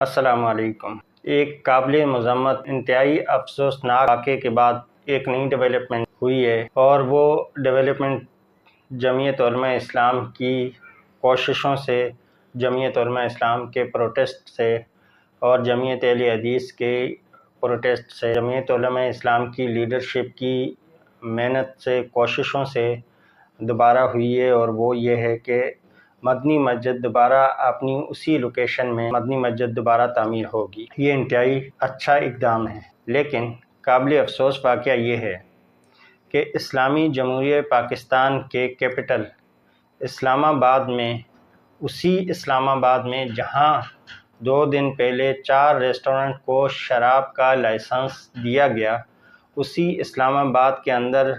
السلام علیکم۔ ایک قابل مذمت انتہائی افسوسناک واقعے کے بعد ایک نئی ڈیولپمنٹ ہوئی ہے، اور وہ ڈیولپمنٹ جمعیت علماء اسلام کی کوششوں سے، جمعیت علماء اسلام کے پروٹیسٹ سے اور جمعیت اہل حدیث کے پروٹیسٹ سے، جمعیت علماء اسلام کی لیڈرشپ کی محنت سے، کوششوں سے دوبارہ ہوئی ہے، اور وہ یہ ہے کہ مدنی مسجد دوبارہ اپنی اسی لوکیشن میں مدنی مسجد دوبارہ تعمیر ہوگی۔ یہ انتہائی اچھا اقدام ہے، لیکن قابل افسوس واقعہ یہ ہے کہ اسلامی جمہوریہ پاکستان کے کیپٹل اسلام آباد میں، اسی اسلام آباد میں جہاں 2 دن پہلے 4 ریسٹورنٹ کو شراب کا لائسنس دیا گیا، اسی اسلام آباد کے اندر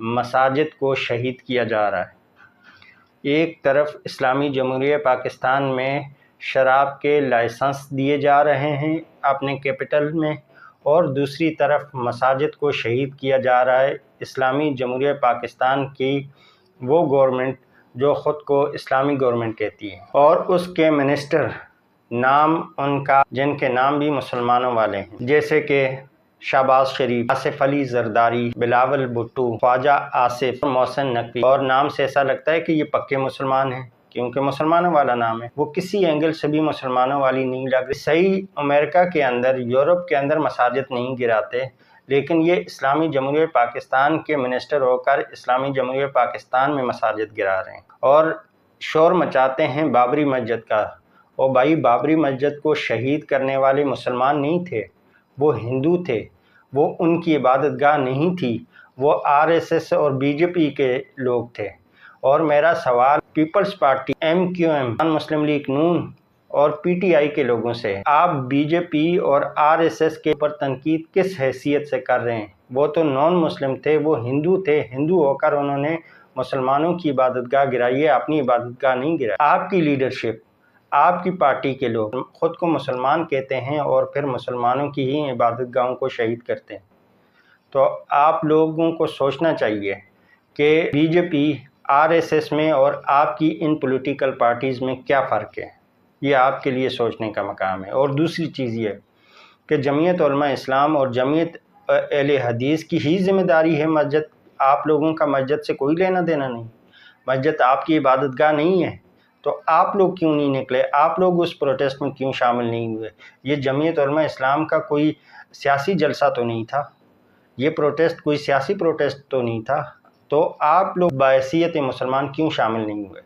مساجد کو شہید کیا جا رہا ہے۔ ایک طرف اسلامی جمہوریہ پاکستان میں شراب کے لائسنس دیے جا رہے ہیں اپنے کیپٹل میں، اور دوسری طرف مساجد کو شہید کیا جا رہا ہے اسلامی جمہوریہ پاکستان کی وہ گورنمنٹ جو خود کو اسلامی گورنمنٹ کہتی ہے، اور اس کے منسٹر نام ان کا جن کے نام بھی مسلمانوں والے ہیں، جیسے کہ شہباز شریف، آصف علی زرداری، بلاول بھٹو، خواجہ آصف، محسن نقوی، اور نام سے ایسا لگتا ہے کہ یہ پکے مسلمان ہیں کیونکہ مسلمانوں والا نام ہے۔ وہ کسی اینگل سے بھی مسلمانوں والی نہیں لگ رہی۔ صحیح امریکہ کے اندر، یورپ کے اندر مساجد نہیں گراتے، لیکن یہ اسلامی جمہوریہ پاکستان کے منسٹر ہو کر اسلامی جمہوریہ پاکستان میں مساجد گرا رہے ہیں اور شور مچاتے ہیں بابری مسجد کا۔ اور بھائی، بابری مسجد کو شہید کرنے والے مسلمان نہیں تھے، وہ ہندو تھے، وہ ان کی عبادت گاہ نہیں تھی، وہ RSS اور BJP کے لوگ تھے۔ اور میرا سوال پیپلز پارٹی، MQM، مسلم لیگ نون اور PTI کے لوگوں سے ہے، آپ BJP اور RSS کے اوپر تنقید کس حیثیت سے کر رہے ہیں؟ وہ تو نان مسلم تھے، وہ ہندو تھے، ہندو ہو کر انہوں نے مسلمانوں کی عبادت گاہ گرائی ہے، اپنی عبادت گاہ نہیں گرائی۔ آپ کی لیڈرشپ، آپ کی پارٹی کے لوگ خود کو مسلمان کہتے ہیں اور پھر مسلمانوں کی ہی عبادت گاہوں کو شہید کرتے ہیں۔ تو آپ لوگوں کو سوچنا چاہیے کہ BJP، RSS میں اور آپ کی ان پولیٹیکل پارٹیز میں کیا فرق ہے۔ یہ آپ کے لیے سوچنے کا مقام ہے۔ اور دوسری چیز یہ کہ جمعیت علماء اسلام اور جمعیت اہل حدیث کی ہی ذمہ داری ہے مسجد، آپ لوگوں کا مسجد سے کوئی لینا دینا نہیں۔ مسجد آپ کی عبادت گاہ نہیں ہے، تو آپ لوگ کیوں نہیں نکلے؟ آپ لوگ اس پروٹیسٹ میں کیوں شامل نہیں ہوئے؟ یہ جمعیت علماء اسلام کا کوئی سیاسی جلسہ تو نہیں تھا، یہ پروٹیسٹ کوئی سیاسی پروٹیسٹ تو نہیں تھا، تو آپ لوگ بحیثیت مسلمان کیوں شامل نہیں ہوئے؟